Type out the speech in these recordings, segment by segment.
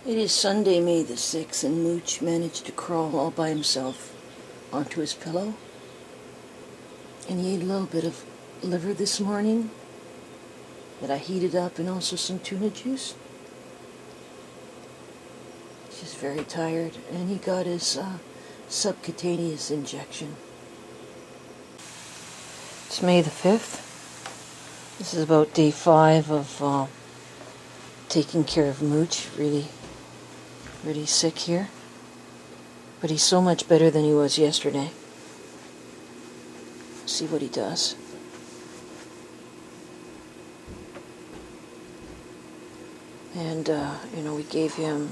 It is Sunday, May the 6th, and Mooch managed to crawl all by himself onto his pillow. And he ate a little bit of liver this morning that I heated up, and also some tuna juice. He's just very tired, and he got his subcutaneous injection. It's May the 5th. This is about day 5 of taking care of Mooch. Really sick here. But he's so much better than he was yesterday. See what he does. And, we gave him,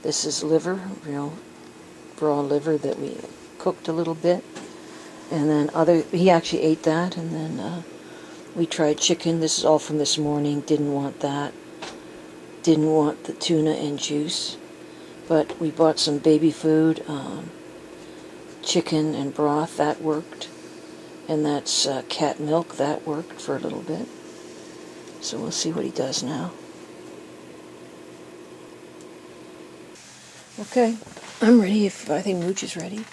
this is liver, raw liver that we cooked a little bit. And then he actually ate that, and then we tried chicken. This is all from this morning. Didn't want that. Didn't want the tuna and juice. But we bought some baby food, chicken and broth. That worked. And that's cat milk. That worked for a little bit. So we'll see what he does now. Okay, I'm ready if I think Mooch is ready.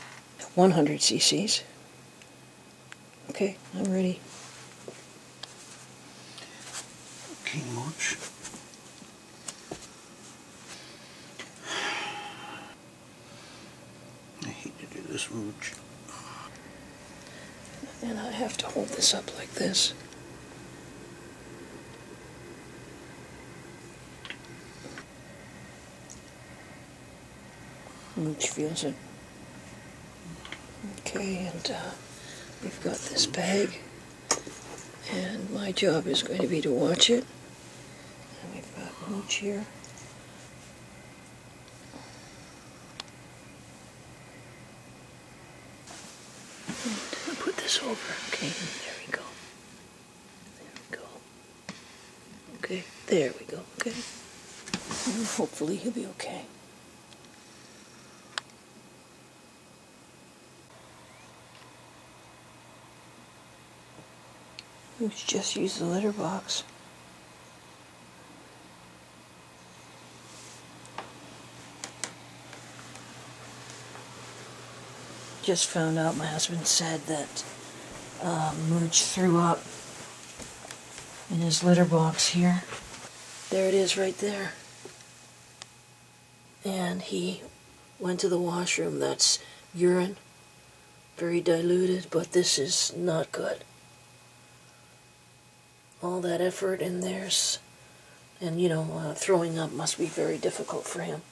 100 cc's. Okay, I'm ready. Okay, Mooch. I hate to do this, Mooch. And I have to hold this up like this. Mooch feels it. Okay, and we've got this bag, and my job is going to be to watch it. And we've got Mooch here. And I'll put this over. Okay, there we go. There we go. Okay, there we go. Okay. And hopefully he'll be okay. Mooch just used the litter box. Just found out, my husband said that Mooch threw up in his litter box here. There it is right there. And he went to the washroom. That's urine. Very diluted, but this is not good. All that effort in theirs, and throwing up must be very difficult for him.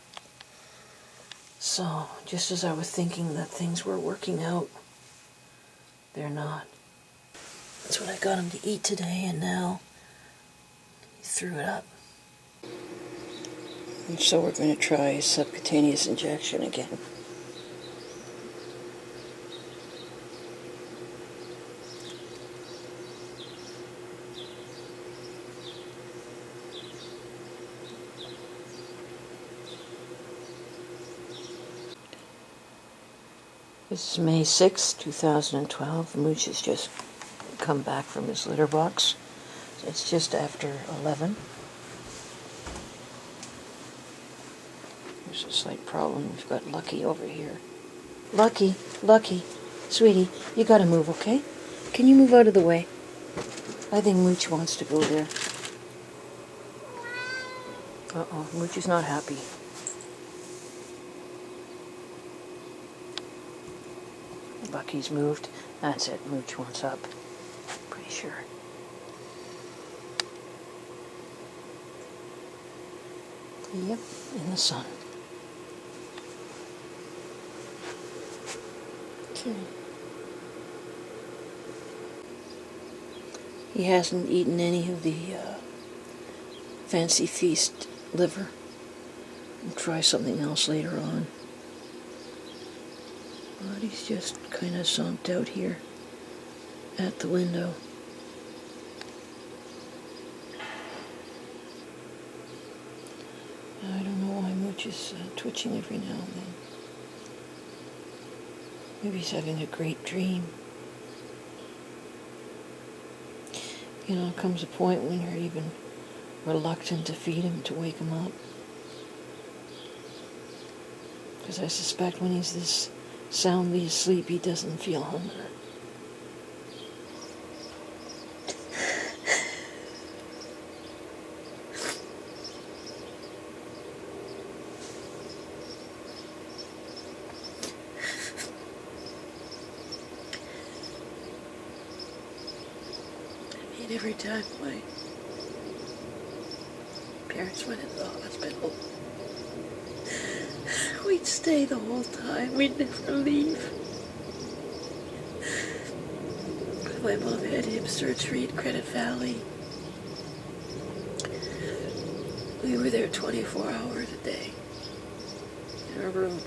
So, just as I was thinking that things were working out, they're not. That's what I got him to eat today, and now he threw it up. And so we're going to try a subcutaneous injection again. This is May 6, 2012. Mooch has just come back from his litter box. So it's just after 11. There's a slight problem. We've got Lucky over here. Lucky, sweetie, you gotta move, okay? Can you move out of the way? I think Mooch wants to go there. Uh-oh, Mooch is not happy. Lucky's moved. That's it. Mooch wants up. Pretty sure. Yep, in the sun. Okay. He hasn't eaten any of the Fancy Feast liver. We'll try something else later on. But he's just kind of zonked out here at the window. I don't know why Mooch is twitching every now and then. Maybe he's having a great dream. It comes a point when you're even reluctant to feed him, to wake him up. Because I suspect when he's this soundly asleep, he doesn't feel hunger. Every time my parents went into the hospital, we'd stay the whole time. We'd never leave. My mom had hip surgery in Credit Valley. We were there 24 hours a day in our room.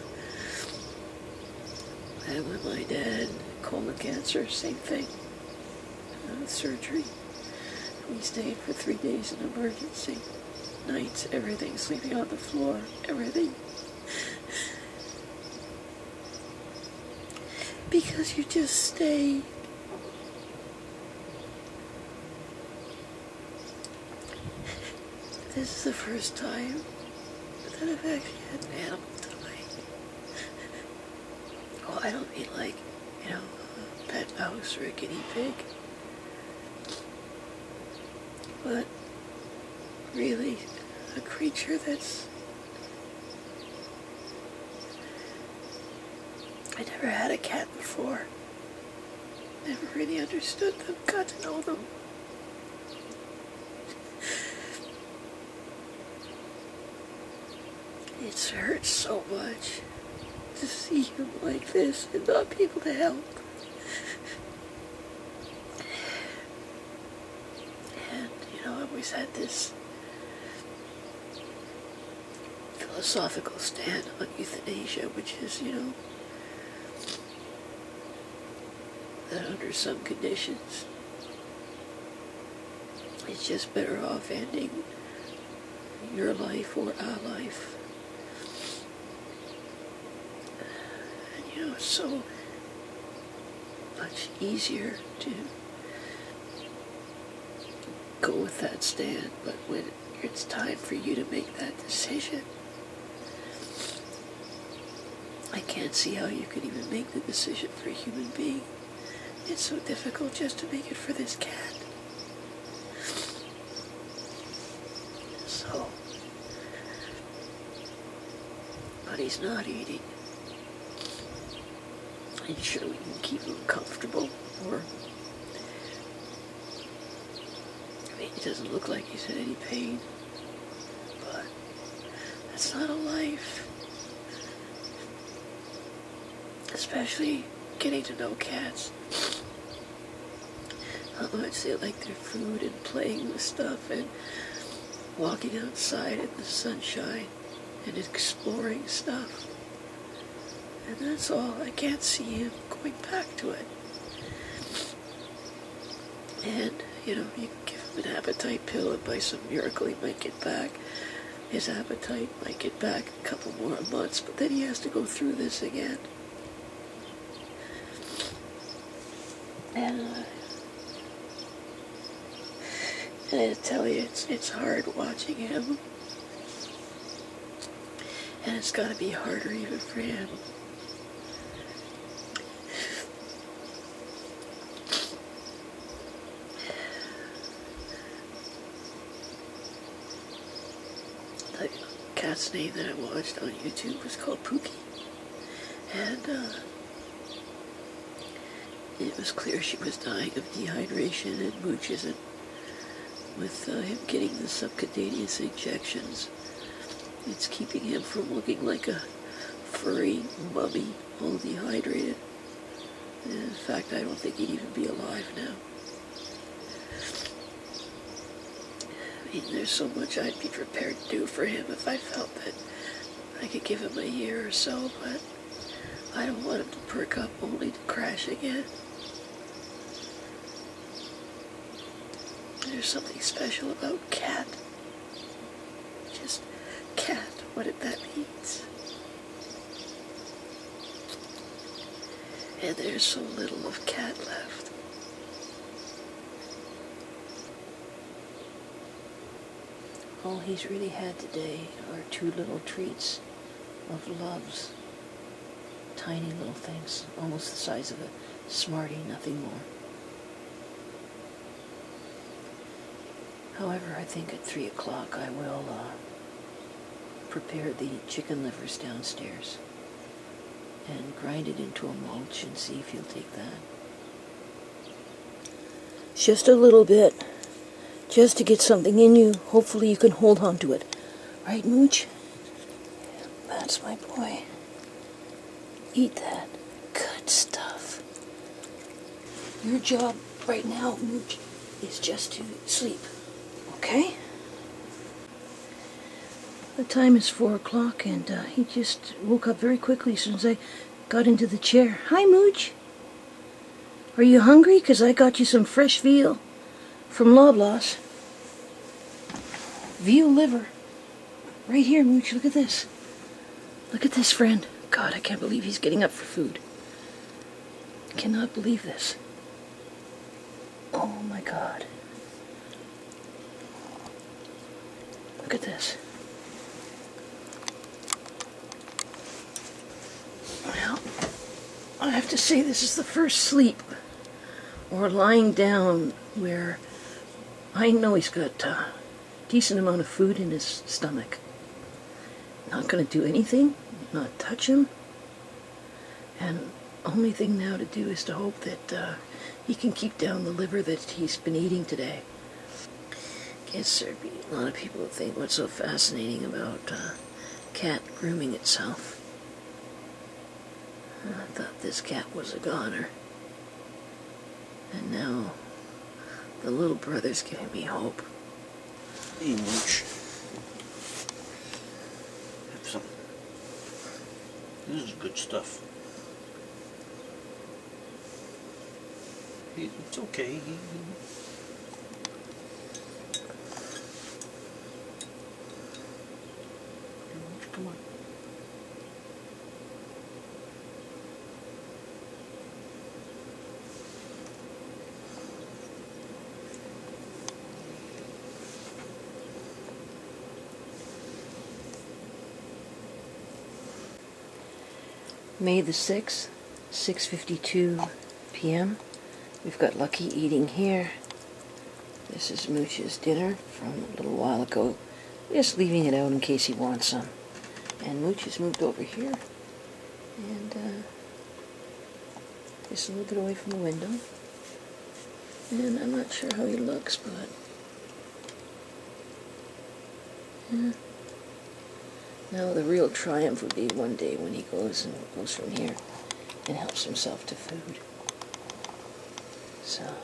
And when my dad had colon cancer, same thing. Surgery. We stayed for 3 days in emergency. Nights, everything, sleeping on the floor, everything. Because you just stay. This is the first time that I've actually had an animal die. Oh, I don't mean like, a pet mouse or a guinea pig. But really, a creature that's... I never had a cat before. Never really understood them, got to know them. It hurts so much to see him like this and not be able to help. I've always had this philosophical stand on euthanasia, which is, that under some conditions, it's just better off ending your life or our life. And, it's so much easier to go with that stand, but when it's time for you to make that decision, I can't see how you could even make the decision for a human being. It's so difficult just to make it for this cat. So, but he's not eating. And sure, we can keep him comfortable, or it doesn't look like he's in any pain, but that's not a life. Especially getting to know cats. How much they like their food and playing with stuff and walking outside in the sunshine and exploring stuff. And that's all. I can't see him going back to it. And, you can give him an appetite pill, and by some miracle he might get back. His appetite might get back a couple more months, but then he has to go through this again. And I tell you, it's hard watching him. And it's got to be harder even for him. The cat's name that I watched on YouTube was called Pookie. And it was clear she was dying of dehydration and mooches, and with him getting the subcutaneous injections, it's keeping him from looking like a furry mummy, all dehydrated. And in fact, I don't think he'd even be alive now. I mean, there's so much I'd be prepared to do for him if I felt that I could give him a year or so, but I don't want him to perk up only to crash again. There's something special about cat. Just cat, what that means. And there's so little of cat left. All he's really had today are 2 little treats of loves. Tiny little things, almost the size of a Smartie, nothing more. However, I think at 3 o'clock I will prepare the chicken livers downstairs and grind it into a mulch and see if you'll take that. Just a little bit, just to get something in you. Hopefully you can hold on to it. Right, Mooch? That's my boy. Eat that. Good stuff. Your job right now, Mooch, is just to sleep. Okay? The time is 4 o'clock, and he just woke up very quickly as soon as I got into the chair. Hi, Mooch. Are you hungry? 'Cause I got you some fresh veal from Loblaws. Veal liver. Right here, Mooch. Look at this. Look at this, friend. God, I can't believe he's getting up for food. I cannot believe this. Oh, my God. Look at this. Well, I have to say this is the first sleep, or lying down, where I know he's got a decent amount of food in his stomach. Not going to do anything, not touch him, and only thing now to do is to hope that he can keep down the liver that he's been eating today. Guess there'd be a lot of people who think what's so fascinating about cat grooming itself. I thought this cat was a goner, and now the little brother's giving me hope. Hey, Mooch. Have some. This is good stuff. It's okay. Come on. May the 6th, 6:52 p.m. We've got Lucky eating here. This is Mooch's dinner from a little while ago. Just leaving it out in case he wants some. And Mooch has moved over here. And just a little bit away from the window. And I'm not sure how he looks, but yeah. Now the real triumph would be one day when he goes from here and helps himself to food. So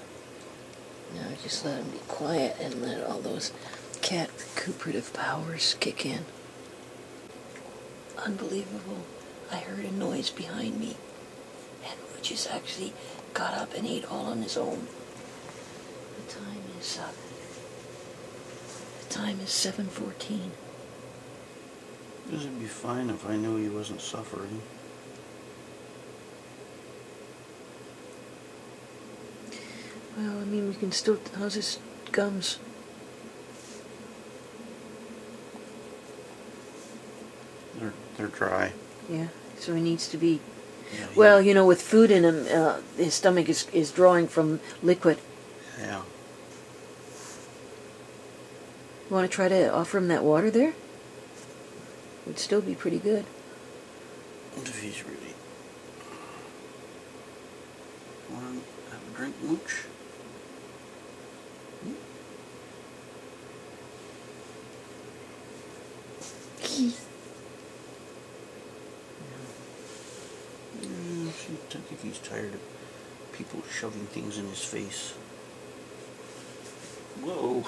now just let him be quiet and let all those cat recuperative powers kick in. Unbelievable. I heard a noise behind me, and Mooch's actually got up and ate all on his own. The time is 7:14. This would be fine if I knew he wasn't suffering. Well, I mean, we can still... How's his gums? They're dry. Yeah, so he needs to be... Yeah, Well, you know, with food in him, his stomach is drawing from liquid. Yeah. You want to try to offer him that water there? Would still be pretty good. What if he's really... Want to have a drink, Mooch? I think he's tired of people shoving things in his face. Whoa.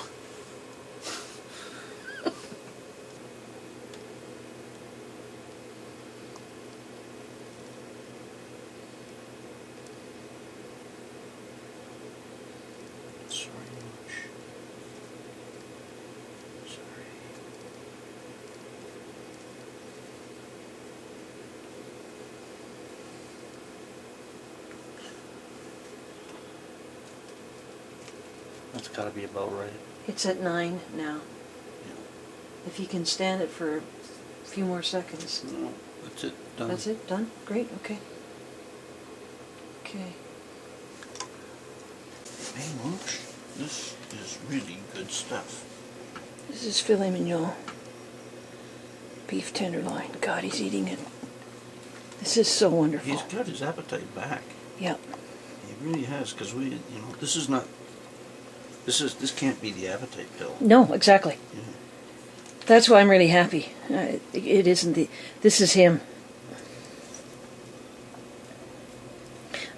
Sorry, Mooch. Sorry. That's gotta be about right. It's at 9 now. Yeah. If you can stand it for a few more seconds. No, That's it. Done. That's it? Done? Great, okay. Okay. Hey, Mooch, this is really good stuff. This is filet mignon. Beef tenderloin. God, he's eating it. This is so wonderful. He's got his appetite back. Yep. He really has, because this is not, this can't be the appetite pill. No, exactly. Yeah. That's why I'm really happy. It isn't this is him.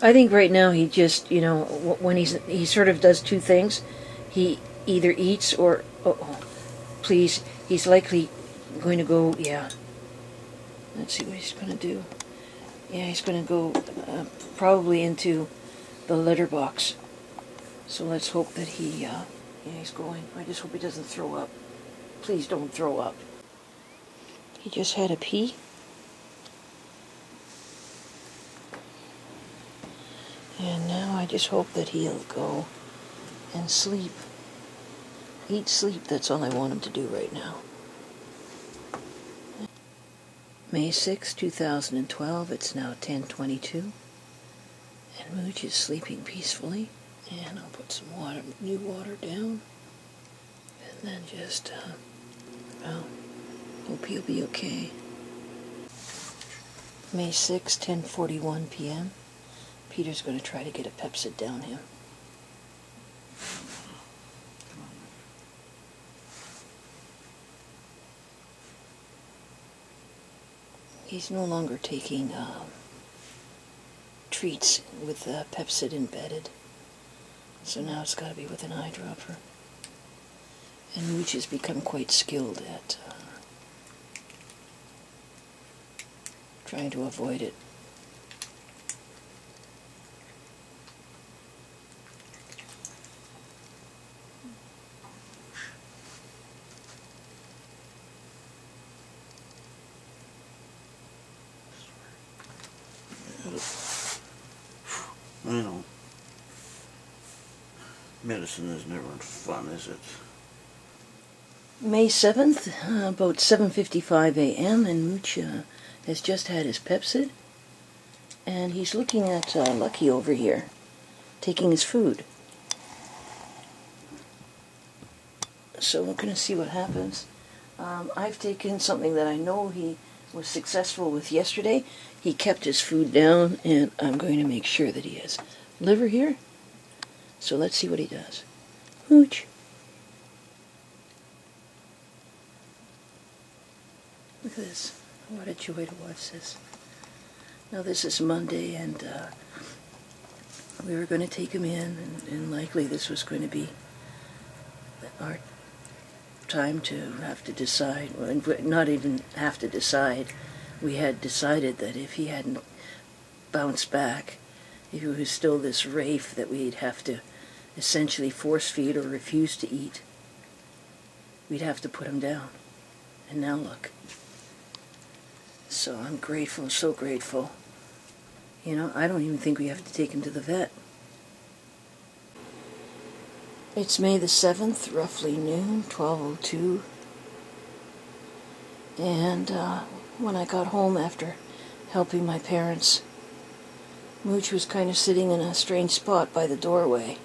I think right now he just, when he sort of does two things. He either eats or, please, he's likely going to go, yeah. Let's see what he's going to do. Yeah, he's going to go probably into the litter box. So let's hope that he's going. I just hope he doesn't throw up. Please don't throw up. He just had a pee. And now I just hope that he'll go and sleep. Eat, sleep, that's all I want him to do right now. May 6, 2012, it's now 10:22. And Mooch is sleeping peacefully. And I'll put some new water down. And then just, hope he'll be okay. May 6, 10:41 p.m. Peter's going to try to get a Pepsid down him. He's no longer taking treats with Pepsid embedded. So now it's got to be with an eyedropper. And Mooch has become quite skilled at trying to avoid it. I know. Medicine is never fun, is it? May 7th, about 7:55 a.m., and Mooch has just had his Pepsid, and he's looking at Lucky over here, taking his food. So we're going to see what happens. I've taken something that I know he was successful with yesterday. He kept his food down, and I'm going to make sure that he has liver here. So let's see what he does. Mooch. Look at this. What a joy to watch this. Now this is Monday, and we were going to take him in, and likely this was going to be our time to have to decide, well, not even have to decide. We had decided that if he hadn't bounced back, if he was still this Rafe that we'd have to essentially force feed or refuse to eat, we'd have to put him down. And now look. So I'm grateful, so grateful. I don't even think we have to take him to the vet. It's May the 7th, roughly noon, 12:02. And when I got home after helping my parents, Mooch was kind of sitting in a strange spot by the doorway.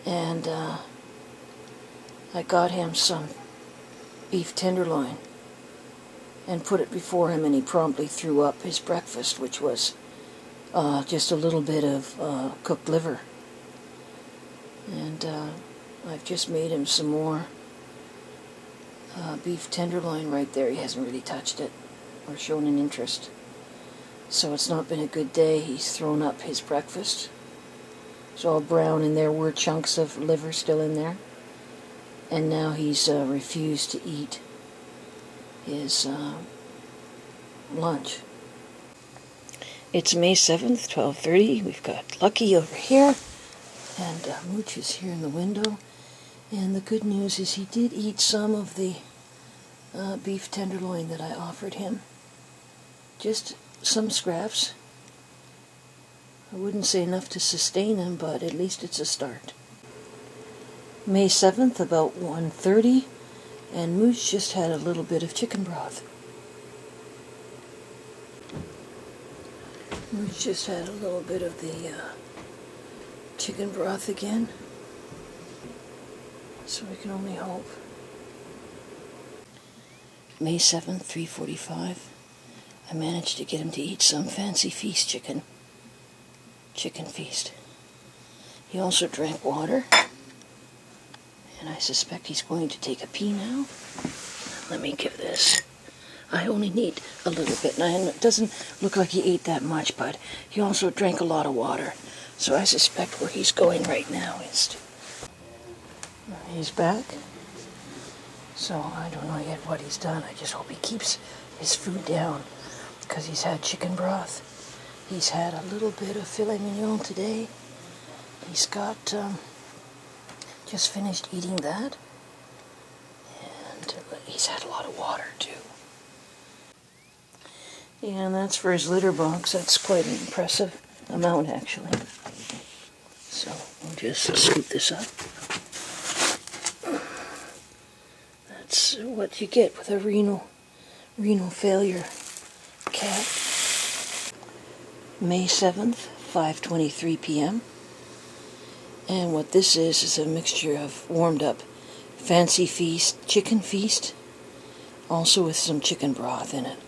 And I got him some beef tenderloin and put it before him, and he promptly threw up his breakfast, which was just a little bit of cooked liver. And I've just made him some more beef tenderloin right there. He hasn't really touched it or shown an interest. So it's not been a good day. He's thrown up his breakfast. It's all brown, and there were chunks of liver still in there. And now he's refused to eat his lunch. It's May 7th, 12:30. We've got Lucky over here, and Mooch is here in the window. And the good news is he did eat some of the beef tenderloin that I offered him. Just some scraps. I wouldn't say enough to sustain him, but at least it's a start. May 7th, about 1:30, and Mooch just had a little bit of chicken broth. We just had a little bit of the chicken broth again, so we can only hope. May 7th, 3:45. I managed to get him to eat some fancy feast chicken feast. He also drank water, and I suspect he's going to take a pee now. Let me give this. I only need a little bit, and it doesn't look like he ate that much, but he also drank a lot of water. So I suspect where he's going right now is to... He's back. So I don't know yet what he's done. I just hope he keeps his food down, because he's had chicken broth. He's had a little bit of filet mignon today. He's got just finished eating that. And he's had a lot of water too. And that's for his litter box. That's quite an impressive amount, actually. So we'll just scoop this up. That's what you get with a renal failure cat. May 7th, 5:23 p.m. And what this is a mixture of warmed up fancy feast, chicken feast, also with some chicken broth in it.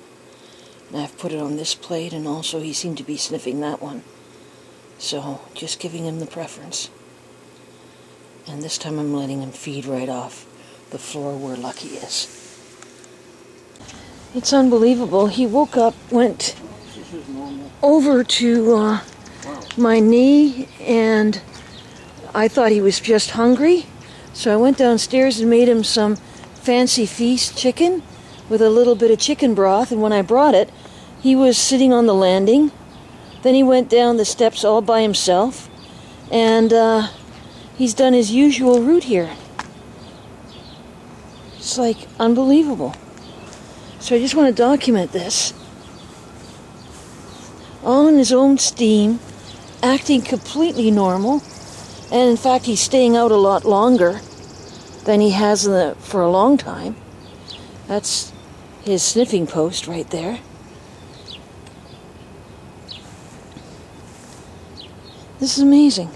And I've put it on this plate, and also he seemed to be sniffing that one. So, just giving him the preference. And this time I'm letting him feed right off the floor where Lucky is. It's unbelievable. He woke up, went over to my knee, and I thought he was just hungry. So I went downstairs and made him some fancy feast chicken with a little bit of chicken broth, and when I brought it, he was sitting on the landing. Then he went down the steps all by himself, and he's done his usual route here. It's like unbelievable. So I just want to document this. All in his own steam, acting completely normal, and in fact he's staying out a lot longer than he has for a long time. That's his sniffing post right there. This is amazing.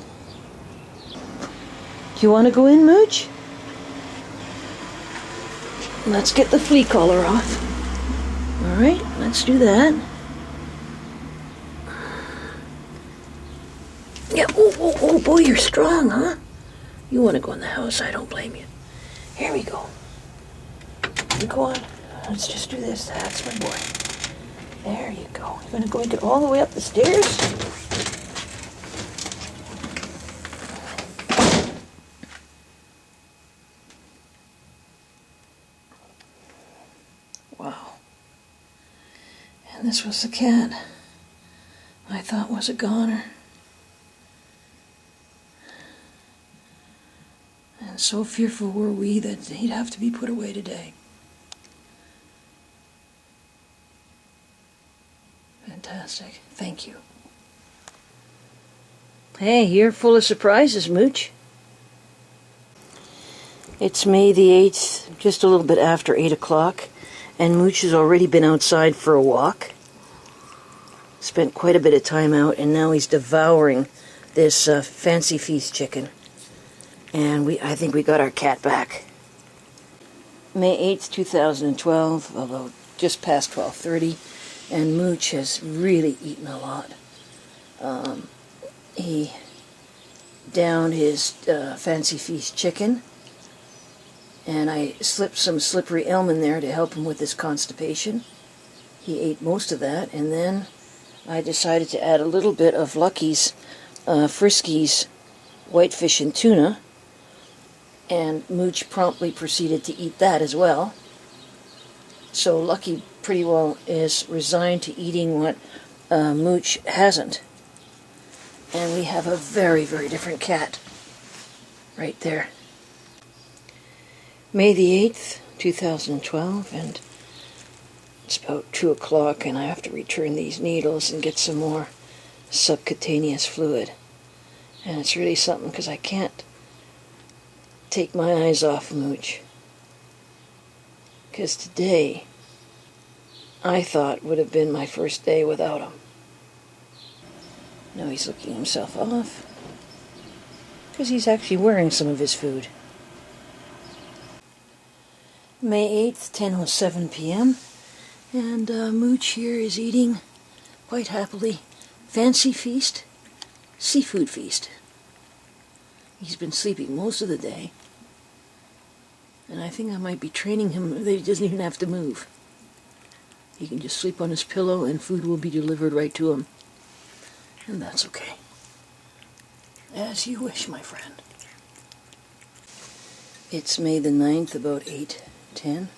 Do you want to go in, Mooch? Let's get the flea collar off. Alright, let's do that. Yeah, oh boy, you're strong, huh? You want to go in the house, I don't blame you. Here we go. Go on. Let's just do this. That's my boy. There you go. You're going to go all the way up the stairs? Wow. And this was the cat I thought was a goner. And so fearful were we that he'd have to be put away today. Fantastic. Thank you. Hey, you're full of surprises, Mooch. It's May the 8th, just a little bit after 8 o'clock, and Mooch has already been outside for a walk. Spent quite a bit of time out, and now he's devouring this fancy feast chicken. And I think we got our cat back. May 8th, 2012, about just past 12:30, and Mooch has really eaten a lot. He downed his fancy feast chicken, and I slipped some slippery elm in there to help him with his constipation. He ate most of that, and then I decided to add a little bit of Lucky's Friskies whitefish and tuna, and Mooch promptly proceeded to eat that as well. So Lucky pretty well is resigned to eating what Mooch hasn't. And we have a very, very different cat right there. May the 8th, 2012, and it's about 2 o'clock, and I have to return these needles and get some more subcutaneous fluid. And it's really something, because I can't take my eyes off Mooch. Because today, I thought would have been my first day without him. Now he's looking himself off, because he's actually wearing some of his food. May 8th, 10:07 p.m. And Mooch here is eating, quite happily, fancy feast, seafood feast. He's been sleeping most of the day. And I think I might be training him that he doesn't even have to move. He can just sleep on his pillow and food will be delivered right to him. And that's okay. As you wish, my friend. It's May the 9th, about 8:10.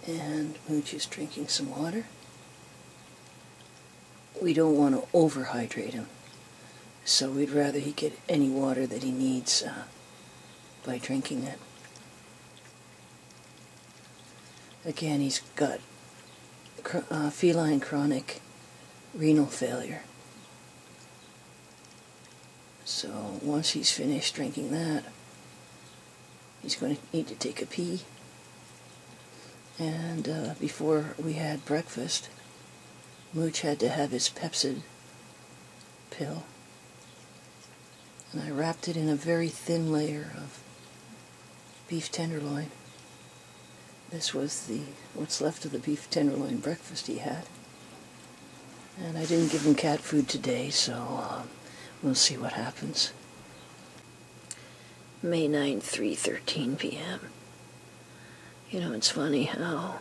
And Mooch is drinking some water. We don't want to overhydrate him. So we'd rather he get any water that he needs by drinking it. Again, he's got feline chronic renal failure. So once he's finished drinking that, he's going to need to take a pee. And before we had breakfast, Mooch had to have his Pepsid pill. And I wrapped it in a very thin layer of beef tenderloin. This was what's left of the beef tenderloin breakfast he had. And I didn't give him cat food today, so we'll see what happens. May 9th, 3:13 p.m. You know, it's funny how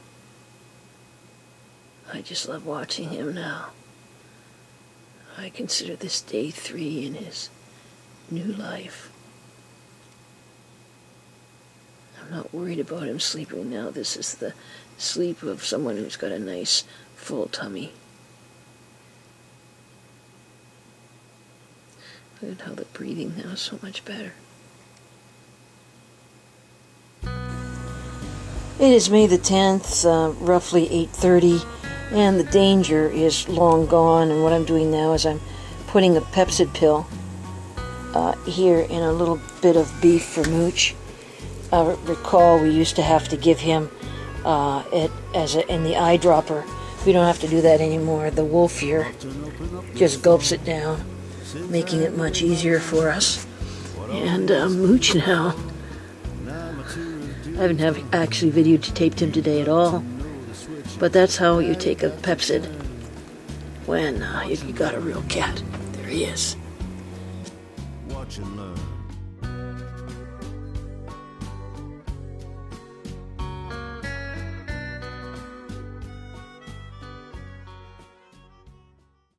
I just love watching him now. I consider this day 3 in his new life. I'm not worried about him sleeping now. This is the sleep of someone who's got a nice, full tummy. Look at how the breathing now is so much better. It is May the 10th, roughly 8:30, and the danger is long gone. And what I'm doing now is I'm putting a Pepsid pill here in a little bit of beef for Mooch. Recall we used to have to give him it in the eyedropper. We don't have to do that anymore. The wolf here just gulps it down, making it much easier for us. And Mooch now, I haven't actually videotaped him today at all, but that's how you take a Pepsid when you got a real cat. There he is. Watch and learn.